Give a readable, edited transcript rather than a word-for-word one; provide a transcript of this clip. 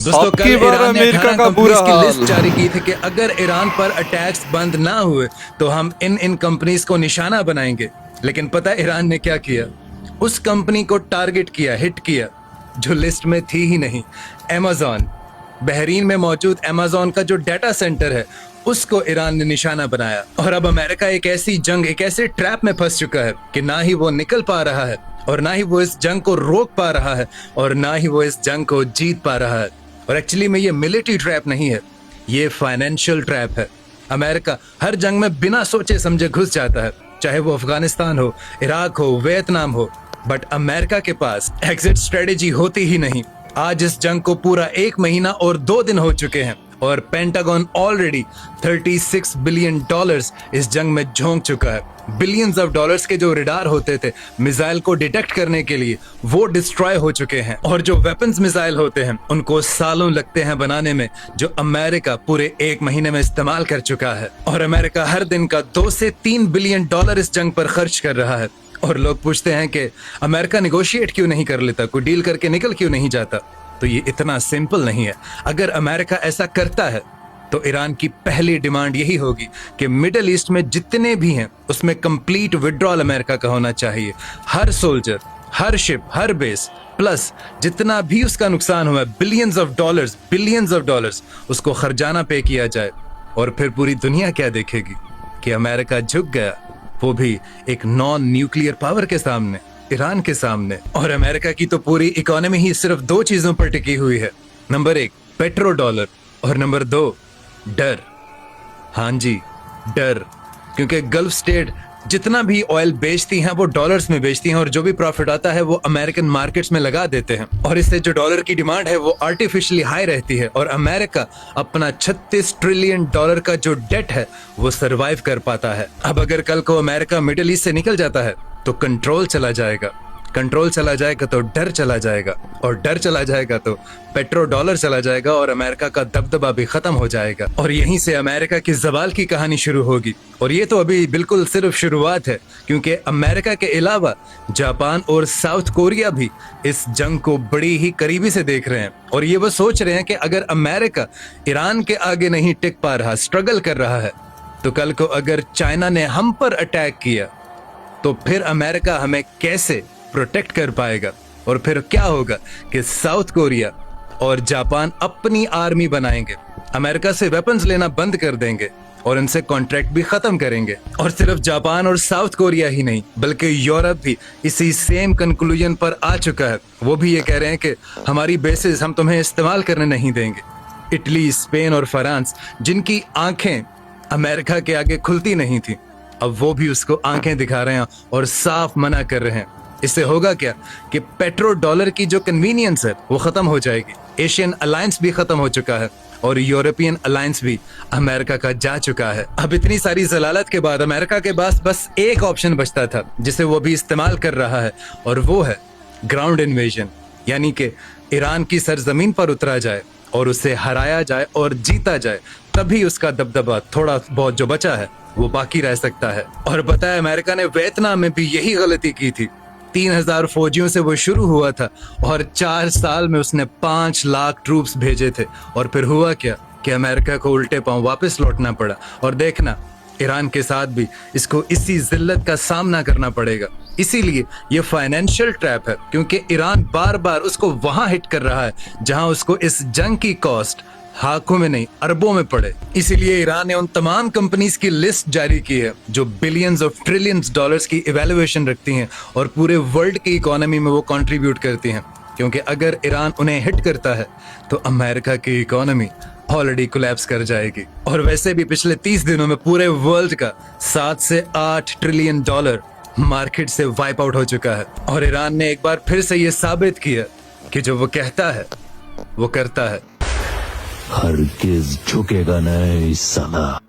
दोस्तों कल अब की बार ईरान ने अमेरिका 18 का बुरा कंपनीज की हाल। लिस्ट जारी की थी कि अगर ईरान पर अटैक्स बंद ना हुए तो हम इन कंपनीज को निशाना बनाएंगे। लेकिन पता है ईरान ने क्या किया? उस कंपनी को टारगेट किया, हिट किया जो लिस्ट में थी ही नहीं। अमेज़न, बहरीन में मौजूद अमेज़न का जो डाटा सेंटर है उसको ईरान ने निशाना बनाया। और अब अमेरिका एक ऐसी जंग, एक ऐसे ट्रैप में फंस चुका है कि ना ही वो निकल पा रहा है और ना ही वो इस जंग को रोक पा रहा है और ना ही वो इस जंग को जीत पा रहा है। और एक्चुअली में ये मिलिट्री ट्रैप नहीं है, ये फाइनेंशियल ट्रैप है। अमेरिका हर जंग में बिना सोचे समझे घुस जाता है, चाहे वो अफगानिस्तान हो, इराक हो, वियतनाम हो, बट अमेरिका के पास एग्जिट स्ट्रेटेजी होती ही नहीं। आज इस जंग को पूरा 1 महीना और 2 दिन हो चुके हैं और पेंटागन ऑलरेडी $36 बिलियन इस जंग में झोंक चुका है। बिलियंस ऑफ डॉलर्स के जो रडार होते थे मिसाइल को डिटेक्ट करने के लिए, वो डिस्ट्रॉय हो चुके हैं। और जो वेपन्स मिसाइल होते हैं उनको सालों लगते हैं बनाने में, जो अमेरिका पूरे 1 महीने में इस्तेमाल कर चुका है। और अमेरिका हर दिन का $2 से $3 बिलियन इस जंग पर खर्च कर रहा है। और लोग पूछते हैं कि अमेरिका निगोशिएट क्यों नहीं कर लेता, कोई डील करके निकल क्यों नहीं जाता? तो ये इतना सिंपल नहीं है। अगर अमेरिका ऐसा करता है तो ईरान की पहली डिमांड यही होगी कि मिडिल ईस्ट में जितने भी हैं उसमें कंप्लीट विड्रॉल अमेरिका का होना चाहिए। हर सोल्जर, हर शिप, हर बेस, प्लस जितना भी उसका नुकसान हुआ, बिलियंस ऑफ डॉलर्स उसको खर्जाना पे किया जाए। और फिर पूरी दुनिया क्या देखेगी कि अमेरिका झुक गया, वो भी एक नॉन न्यूक्लियर पावर के सामने, ईरान के सामने। और अमेरिका की तो पूरी इकोनॉमी ही सिर्फ 2 चीजों पर टिकी हुई है। नंबर 1 पेट्रो डॉलर और नंबर 2 डर। हाँ जी, डर। क्योंकि गल्फ स्टेट जितना भी ऑयल बेचती हैं वो डॉलर्स में बेचती हैं और जो भी प्रॉफिट आता है वो अमेरिकन मार्केट्स में लगा देते हैं। और इससे जो डॉलर की डिमांड है वो आर्टिफिशियली हाई रहती है और अमेरिका अपना $36 ट्रिलियन का जो डेट है वो सरवाइव कर पाता है। अब अगर कल को अमेरिका मिडिल ईस्ट से निकल जाता है तो कंट्रोल चला जाएगा तो डर चला जाएगा और डर चला जाएगा तो पेट्रो डॉलर चला जाएगा और अमेरिका का दबदबा भी खत्म हो जाएगा। और यहीं से अमेरिका की ज़वाल की कहानी शुरू होगी। और ये तो अभी बिल्कुल सिर्फ शुरुआत है, क्योंकि अमेरिका के अलावा जापान और साउथ कोरिया भी इस जंग को बड़ी ही करीबी से देख रहे हैं। और ये वो सोच रहे हैं कि अगर अमेरिका ईरान के आगे नहीं टिक पा रहा, स्ट्रगल कर रहा है, तो कल को अगर चाइना ने हम पर अटैक किया तो फिर अमेरिका हमें कैसे प्रोटेक्ट कर पाएगा? और फिर क्या होगा कि साउथ कोरिया और जापान अपनी आर्मी बनाएंगे, अमेरिका से वेपन्स लेना बंद कर देंगे और इनसे कॉन्ट्रैक्ट भी खत्म करेंगे। और सिर्फ जापान और साउथ कोरिया ही नहीं बल्कि यूरोप भी इसी सेम कंक्लूजन पर आ चुका है। वो भी ये कह रहे हैं कि हमारी बेसिस हम तुम्हें इस्तेमाल करने नहीं देंगे। इटली, स्पेन और फ्रांस, जिनकी आंखें अमेरिका के आगे खुलती नहीं थी, अब वो भी उसको आंखें दिखा रहे हैं और साफ मना कर रहे हैं। इससे होगा क्या कि पेट्रो डॉलर की जो कन्वीनियंस है वो खत्म हो जाएगी। एशियन अलायंस भी खत्म हो चुका है और यूरोपियन अलायंस भी अमेरिका का जा चुका है। अब इतनी सारी जलालत के बाद अमेरिका के पास बस एक ऑप्शन बचता था जिसे वो भी इस्तेमाल कर रहा है, और वो है ग्राउंड इन्वेजन। यानी कि ईरान की सरजमीन पर उतरा जाए और उसे हराया जाए और जीता जाए, तभी उसका दबदबा थोड़ा बहुत जो बचा है वो बाकी रह सकता है। और पता है अमेरिका ने वियतनाम में भी यही गलती की थी। 3000 फौजियों से वो शुरू हुआ था और 4 साल में उसने 5 लाख ट्रूप्स भेजे थे। और फिर हुआ क्या कि अमेरिका को उल्टे पांव वापस लौटना पड़ा। और देखना, ईरान के साथ भी इसको इसी जिल्लत का सामना करना पड़ेगा। इसीलिए ये फाइनेंशियल ट्रैप है, क्योंकि ईरान बार बार उसको वहां हिट कर रहा है जहां उसको इस जंग की कॉस्ट लाखों में नहीं अरबों में पड़े। इसीलिए ईरान ने उन तमाम कंपनीज की लिस्ट जारी की है जो बिलियंस ऑफ ट्रिलियंस डॉलर्स की इवैल्यूएशन रखती हैं और पूरे वर्ल्ड की इकोनॉमी में वो कंट्रीब्यूट करती हैं। क्योंकि अगर ईरान उन्हें हिट करता है तो अमेरिका की इकोनॉमी ऑलरेडी कोलैप्स कर जाएगी। और वैसे भी पिछले 30 दिनों में पूरे वर्ल्ड का $7 से $8 ट्रिलियन मार्केट से वाइप आउट हो चुका है। और ईरान ने एक बार फिर से ये साबित किया कि जो वो कहता है वो करता है। हरगिज झुकेगा नहीं साला।